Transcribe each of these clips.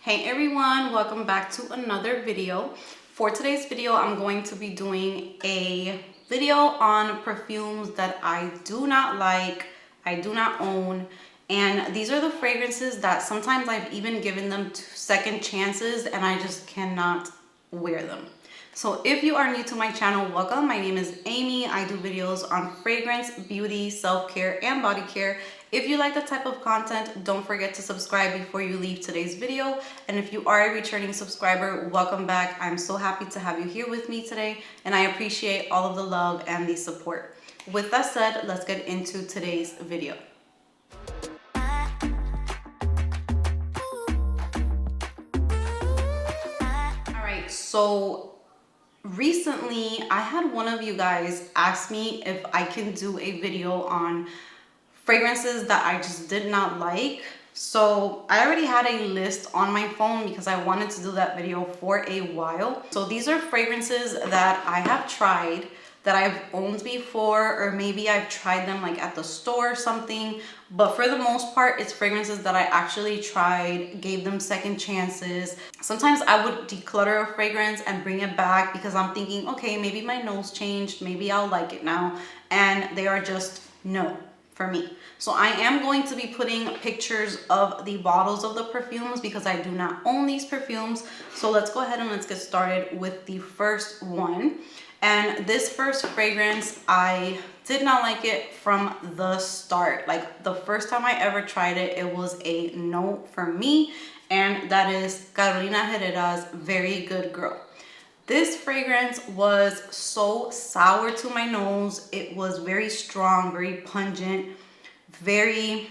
Hey everyone, welcome back to another video. For today's video, I'm going to be doing a video on perfumes that I do not like, I do not own, and these are the fragrances that sometimes I've even given them second chances and I just cannot wear them. So if you are new to my channel, welcome. My name is Amy. I do videos on fragrance, beauty, self-care, and body care. If you like that type of content, don't forget to subscribe before you leave today's video. And if you are a returning subscriber, welcome back. I'm so happy to have you here with me today, and I appreciate all of the love and the support. With that said, let's get into today's video. All right, so recently I had one of you guys ask me if I can do a video on fragrances that I just did not like. So I already had a list on my phone because I wanted to do that video for a while. So these are fragrances that I have tried, that I've owned before, or maybe I've tried them like at the store or something, but for the most part it's fragrances that I actually tried, gave them second chances. Sometimes I would declutter a fragrance and bring it back because I'm thinking, okay, maybe my nose changed, maybe I'll like it now, and they are just no for me. So I am going to be putting pictures of the bottles of the perfumes because I do not own these perfumes. So let's go ahead and let's get started with the first one. And this first fragrance, I did not like it from the start. Like the first time I ever tried it, it was a no for me. And that is Carolina Herrera's Very Good Girl. This fragrance was so sour to my nose. It was very strong, very pungent, very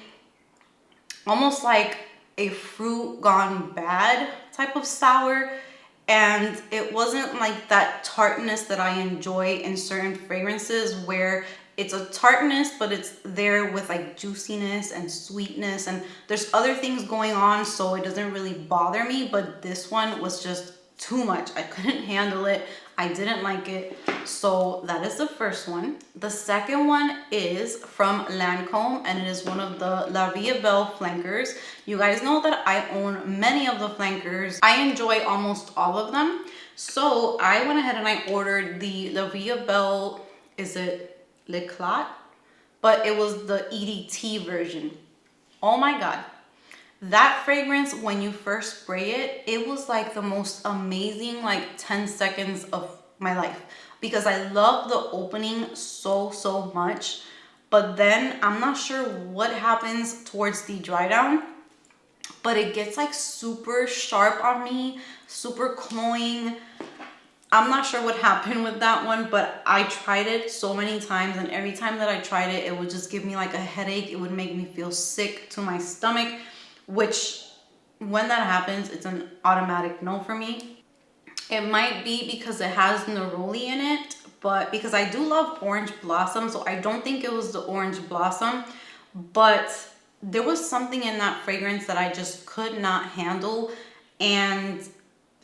almost like a fruit gone bad type of sour. And it wasn't like that tartness that I enjoy in certain fragrances where it's a tartness, but it's there with like juiciness and sweetness, and there's other things going on, so it doesn't really bother me. But this one was just too much. I couldn't handle it. I didn't like it. So that is the first one. The second one is from Lancome, and it is one of the La Vie Belle flankers. You guys know that I own many of the flankers. I enjoy almost all of them. So I went ahead and I ordered the La Vie Belle, is it L'Eclat? But it was the EDT version. Oh my God. That fragrance, when you first spray it, it was like the most amazing like 10 seconds of my life because I love the opening so much. But then I'm not sure what happens towards the dry down, but it gets like super sharp on me, super cloying. I'm not sure what happened with that one, but I tried it so many times, and every time that I tried it, it would just give me like a headache. It would make me feel sick to my stomach, which when that happens, it's an automatic no for me. It might be because it has neroli in it, but because I do love orange blossom, so I don't think it was the orange blossom, but there was something in that fragrance that I just could not handle, and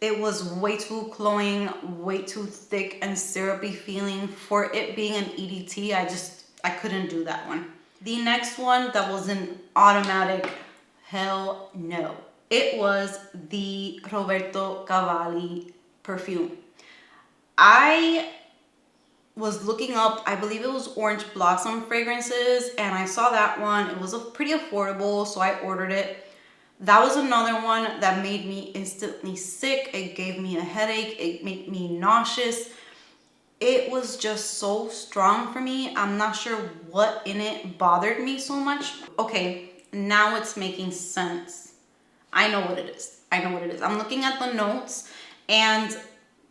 it was way too cloying, way too thick and syrupy feeling for it being an EDT. I couldn't do that one. The next one that was an automatic hell no. It was the Roberto Cavalli perfume. I was looking up, I believe it was orange blossom fragrances, and I saw that one. It was pretty affordable, so I ordered it. That was another one that made me instantly sick. It gave me a headache. It made me nauseous. It was just so strong for me. I'm not sure what in it bothered me so much. Okay, now it's making sense. I know what it is. I know what it is. I'm looking at the notes, and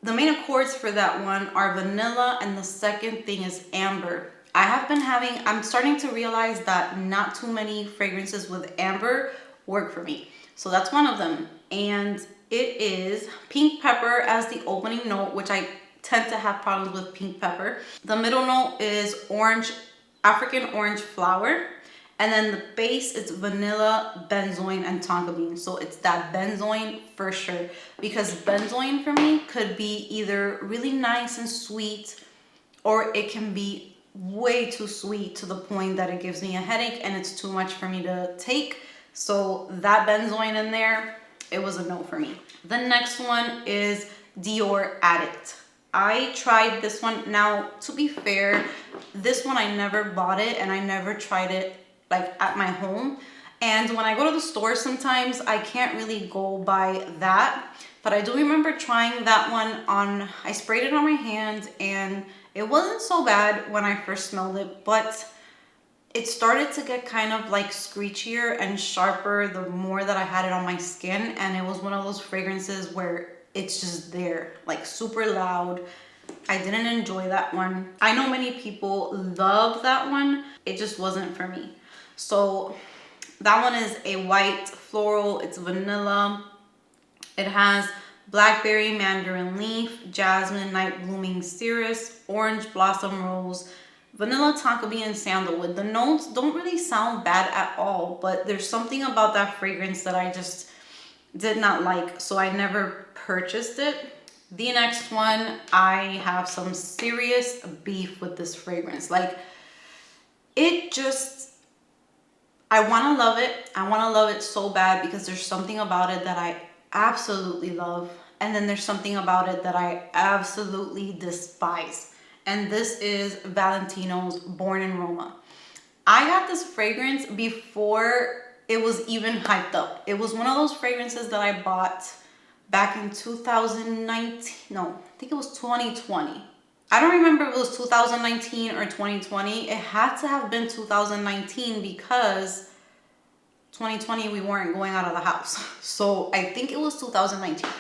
the main accords for that one are vanilla, and the second thing is amber. I'm starting to realize that not too many fragrances with amber work for me. So that's one of them. And it is pink pepper as the opening note, which I tend to have problems with pink pepper. The middle note is orange, African orange flower. And then the base is vanilla, benzoin, and tonka bean. So it's that benzoin for sure. Because benzoin for me could be either really nice and sweet, or it can be way too sweet to the point that it gives me a headache and it's too much for me to take. So that benzoin in there, it was a no for me. The next one is Dior Addict. I tried this one. Now, to be fair, this one I never bought it and I never tried it like at my home. And when I go to the store sometimes, I can't really go by that. But I do remember trying that one on, I sprayed it on my hand and it wasn't so bad when I first smelled it, but it started to get kind of like screechier and sharper the more that I had it on my skin. And it was one of those fragrances where it's just there, like super loud. I didn't enjoy that one. I know many people love that one. It just wasn't for me. So that one is a white floral. It's vanilla. It has blackberry, mandarin leaf, jasmine, night blooming cerise, orange blossom rose, vanilla tonka bean, and sandalwood. The notes don't really sound bad at all, but there's something about that fragrance that I just did not like, so I never purchased it. The next one, I have some serious beef with this fragrance. Like, it just, I want to love it. I want to love it so bad because there's something about it that I absolutely love, and then there's something about it that I absolutely despise. And this is Valentino's Born in Roma. I got this fragrance before it was even hyped up. It was one of those fragrances that I bought back in 2019. No, I think it was 2020. I don't remember if it was 2019 or 2020. It had to have been 2019 because 2020 we weren't going out of the house. So I think it was 2019.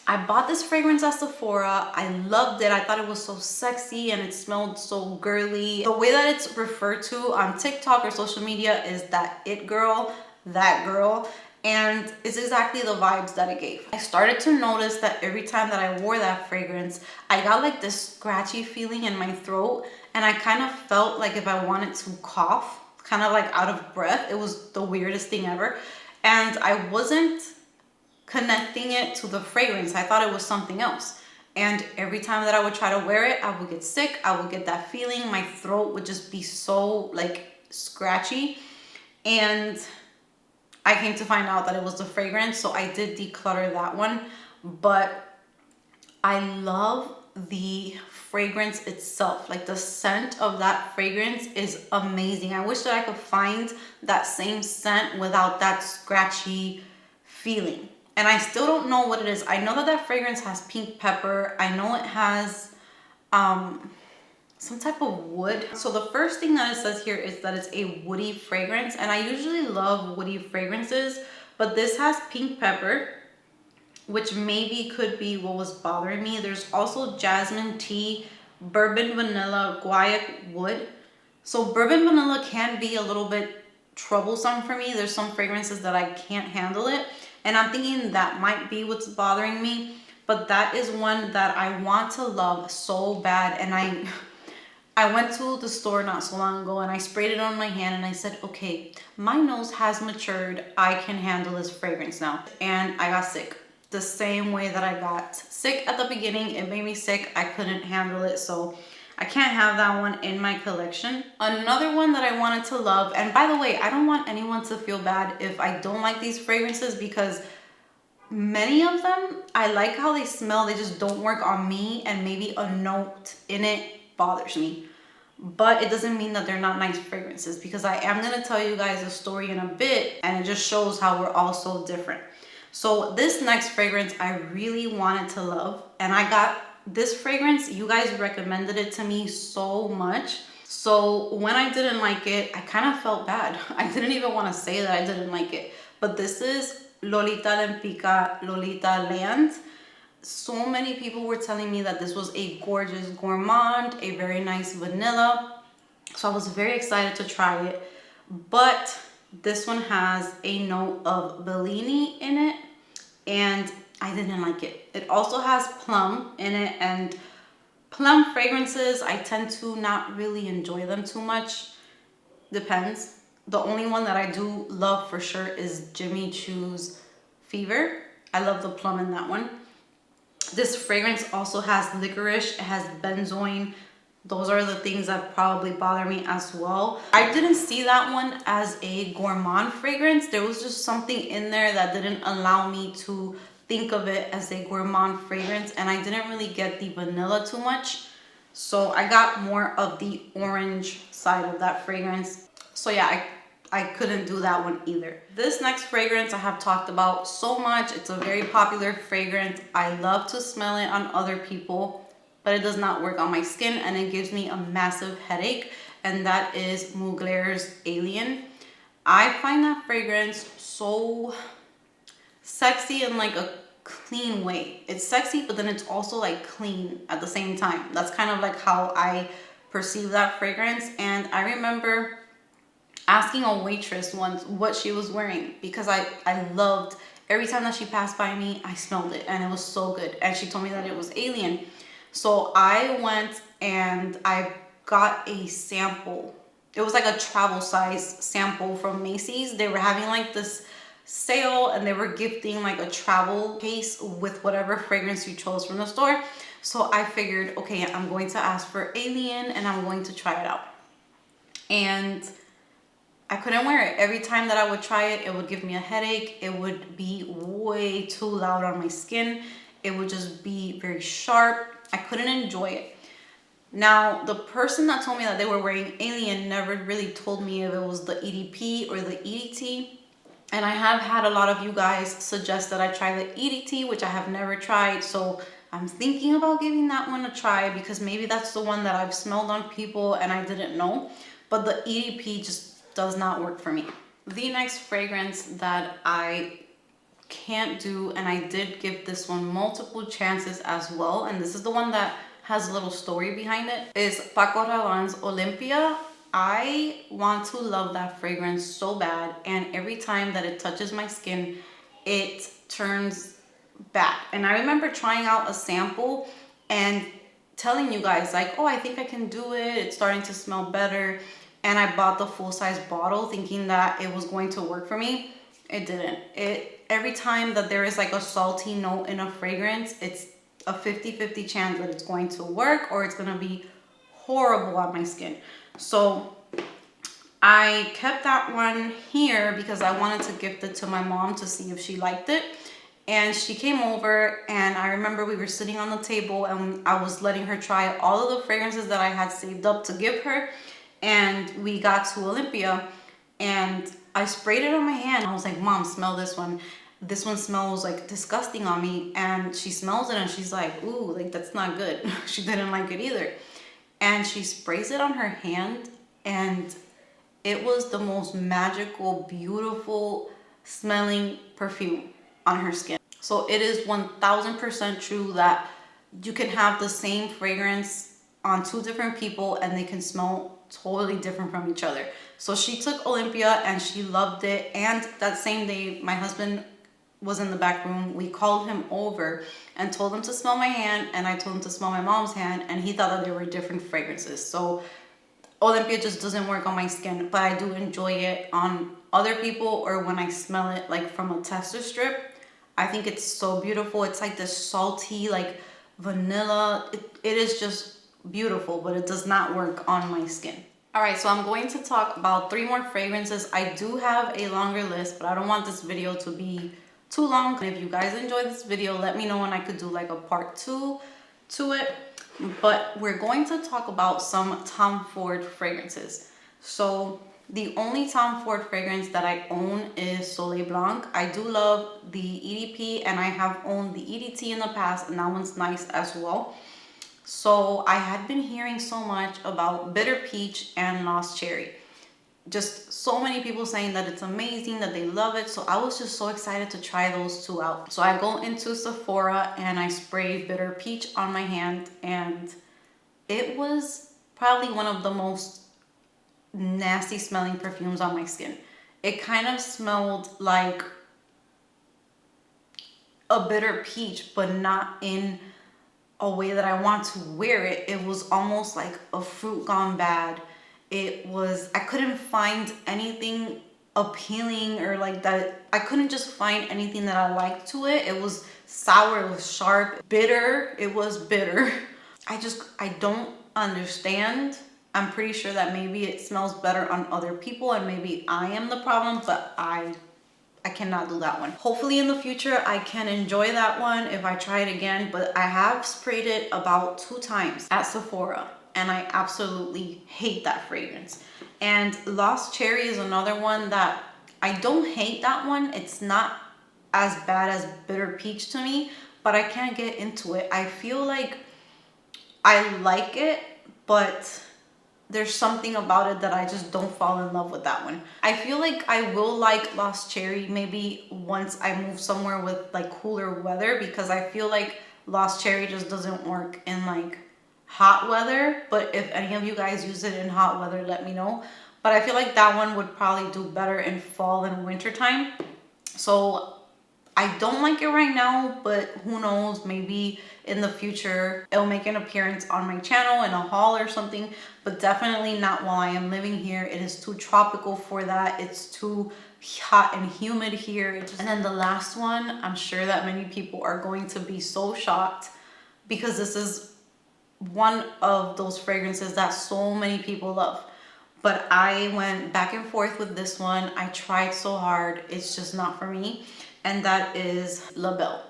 I bought this fragrance at Sephora. I loved it. I thought it was so sexy and it smelled so girly. The way that it's referred to on TikTok or social media is that it girl, that girl. And it's exactly the vibes that it gave. I started to notice that every time that I wore that fragrance, I got like this scratchy feeling in my throat. And I kind of felt like if I wanted to cough, kind of like out of breath. It was the weirdest thing ever. And I wasn't connecting it to the fragrance. I thought it was something else. And every time that I would try to wear it, I would get sick. I would get that feeling. My throat would just be so like scratchy. And I came to find out that it was the fragrance. So I did declutter that one. But I love the fragrance itself. Like the scent of that fragrance is amazing. I wish that I could find that same scent without that scratchy feeling. And I still don't know what it is. I know that that fragrance has pink pepper. I know it has some type of wood. So the first thing that it says here is that it's a woody fragrance. And I usually love woody fragrances, but this has pink pepper, which maybe could be what was bothering me. There's also jasmine tea, bourbon vanilla, guaiac wood. So bourbon vanilla can be a little bit troublesome for me. There's some fragrances that I can't handle it. And I'm thinking that might be what's bothering me. But that is one that I want to love so bad. And I went to the store not so long ago and I sprayed it on my hand and I said, okay, my nose has matured. I can handle this fragrance now. And I got sick. The same way that I got sick at the beginning. It made me sick. I couldn't handle it. So I can't have that one in my collection. Another one that I wanted to love, and by the way, I don't want anyone to feel bad if I don't like these fragrances because many of them, I like how they smell. They just don't work on me, and maybe a note in it bothers me. But it doesn't mean that they're not nice fragrances because I am going to tell you guys a story in a bit, and it just shows how we're all so different. So this next fragrance I really wanted to love, and I got this fragrance. You guys recommended it to me so much. So when I didn't like it, I kind of felt bad. I didn't even want to say that I didn't like it. But this is Lolita Lempicka Lolitaland. So many people were telling me that this was a gorgeous gourmand, a very nice vanilla. So I was very excited to try it. But this one has a note of Bellini in it, and I didn't like it. It also has plum in it, and plum fragrances, I tend to not really enjoy them too much. Depends. The only one that I do love for sure is Jimmy Choo's Fever. I love the plum in that one. This fragrance also has licorice, it has benzoin, Those are the things that probably bother me as well. I didn't see that one as a gourmand fragrance. There was just something in there that didn't allow me to think of it as a gourmand fragrance, and I didn't really get the vanilla too much. So I got more of the orange side of that fragrance. So yeah, I couldn't do that one either. This next fragrance I have talked about so much. It's a very popular fragrance. I love to smell it on other people, but it does not work on my skin and it gives me a massive headache, and that is Mugler's Alien. I find that fragrance so sexy in like a clean way. It's sexy, but then it's also like clean at the same time. That's kind of like how I perceive that fragrance. And I remember asking a waitress once what she was wearing, because I loved every time that she passed by me, I smelled it and it was so good. And she told me that it was Alien. So I went and I got a sample. It was like a travel size sample from Macy's. They were having like this sale and they were gifting like a travel case with whatever fragrance you chose from the store. So I figured, okay, I'm going to ask for Alien and I'm going to try it out. And I couldn't wear it. Every time that I would try it, it would give me a headache. It would be way too loud on my skin. It would just be very sharp. I couldn't enjoy it. Now, the person that told me that they were wearing Alien never really told me if it was the EDP or the EDT. And I have had a lot of you guys suggest that I try the EDT, which I have never tried. So I'm thinking about giving that one a try, because maybe that's the one that I've smelled on people and I didn't know. But the EDP just does not work for me. The next fragrance that I can't do, and I did give this one multiple chances as well, and this is the one that has a little story behind it, is Paco Rabanne's Olympea. I want to love that fragrance so bad, and every time that it touches my skin, it turns bad. And I remember trying out a sample and telling you guys like, oh, I think I can do it. It's starting to smell better. And I bought the full-size bottle thinking that it was going to work for me. It didn't. Every time that there is like a salty note in a fragrance, it's a 50-50 chance that it's going to work or it's going to be horrible on my skin. So I kept that one here because I wanted to gift it to my mom to see if she liked it. And she came over and I remember we were sitting on the table and I was letting her try all of the fragrances that I had saved up to give her. And we got to Olympea and I sprayed it on my hand. I was like, Mom, smell this one. This one smells like disgusting on me. And she smells it and she's like, ooh, like that's not good. She didn't like it either. And she sprays it on her hand and it was the most magical, beautiful smelling perfume on her skin. So it is 1000% true that you can have the same fragrance on two different people and they can smell totally different from each other. So she took Olympea and she loved it. And that same day, my husband was in the back room. We called him over and told him to smell my hand, and I told him to smell my mom's hand, and he thought that they were different fragrances. So Olympea just doesn't work on my skin, but I do enjoy it on other people or when I smell it like from a tester strip. I think it's so beautiful. It's like this salty, like vanilla. It is just beautiful, but it does not work on my skin. All right, so I'm going to talk about 3 more fragrances. I do have a longer list, but I don't want this video to be too long. If you guys enjoyed this video, let me know and I could do like a part 2 to it. But we're going to talk about some Tom Ford fragrances. So the only Tom Ford fragrance that I own is Soleil Blanc. I do love the EDP and I have owned the EDT in the past, and that one's nice as well. So I had been hearing so much about Bitter Peach and Lost Cherry. Just so many people saying that it's amazing, that they love it. So I was just so excited to try those 2 out. So I go into Sephora and I spray Bitter Peach on my hand, and it was probably one of the most nasty smelling perfumes on my skin. It kind of smelled like a bitter peach, but not in a way that I want to wear it. It was almost like a fruit gone bad. I couldn't find anything appealing or like that. I couldn't just find anything that I liked to it. It was sour, it was sharp, bitter. It was bitter. I don't understand. I'm pretty sure that maybe it smells better on other people and maybe I am the problem, but I cannot do that one. Hopefully in the future I can enjoy that one if I try it again, but I have sprayed it about 2 times at Sephora and I absolutely hate that fragrance. And Lost Cherry is another one that I don't hate that one. It's not as bad as Bitter Peach to me, but I can't get into it. I feel like I like it, but there's something about it that I just don't fall in love with that one. I feel like I will like Lost Cherry maybe once I move somewhere with like cooler weather, because I feel like Lost Cherry just doesn't work in like hot weather. But if any of you guys use it in hot weather, let me know. But I feel like that one would probably do better in fall and winter time. So I don't like it right now, but who knows, maybe in the future it'll make an appearance on my channel in a haul or something, but definitely not while I am living here. It is too tropical for that. It's too hot and humid here. And then the last one, I'm sure that many people are going to be so shocked because this is one of those fragrances that so many people love. But I went back and forth with this one. I tried so hard. It's just not for me. And that is Belle.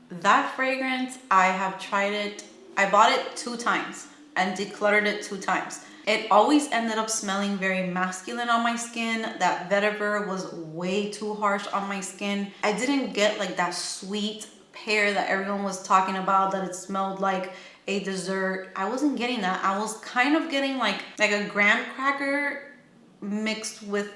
That fragrance, I have tried it. I bought it 2 times and decluttered it 2 times. It always ended up smelling very masculine on my skin. That vetiver was way too harsh on my skin. I didn't get like that sweet pear that everyone was talking about, that it smelled like a dessert. I wasn't getting that. I was kind of getting like a graham cracker mixed with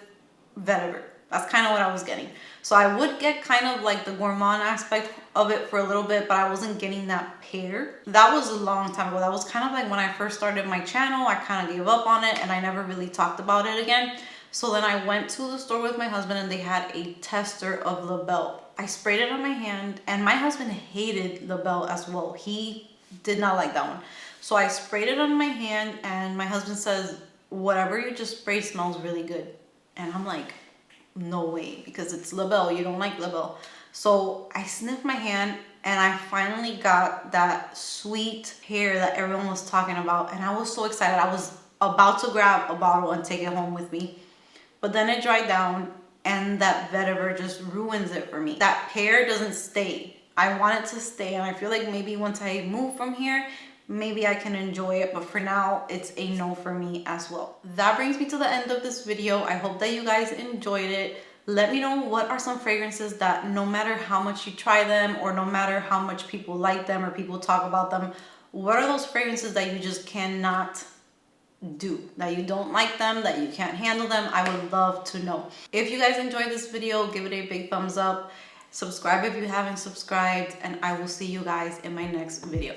vetiver. That's kind of what I was getting. So I would get kind of like the gourmand aspect of it for a little bit, but I wasn't getting that pear. That was a long time ago. That was kind of like when I first started my channel. I kind of gave up on it and I never really talked about it again. So then I went to the store with my husband and they had a tester of Belle. I sprayed it on my hand and my husband hated Belle as well. He did not like that one. So I sprayed it on my hand and my husband says, whatever you just sprayed smells really good. And I'm like, no way, because it's Belle. You don't like Belle. So I sniffed my hand and I finally got that sweet hair that everyone was talking about. And I was so excited. I was about to grab a bottle and take it home with me. But then it dried down and that vetiver just ruins it for me. That pear doesn't stay. I want it to stay. And I feel like maybe once I move from here, maybe I can enjoy it, but for now it's a no for me as well. That brings me to the end of this video. I hope that you guys enjoyed it. Let me know what are some fragrances that no matter how much you try them or no matter how much people like them or people talk about them, what are those fragrances that you just cannot do, that you don't like them, that you can't handle them? I would love to know. If you guys enjoyed this video, give it a big thumbs up. Subscribe if you haven't subscribed, and I will see you guys in my next video.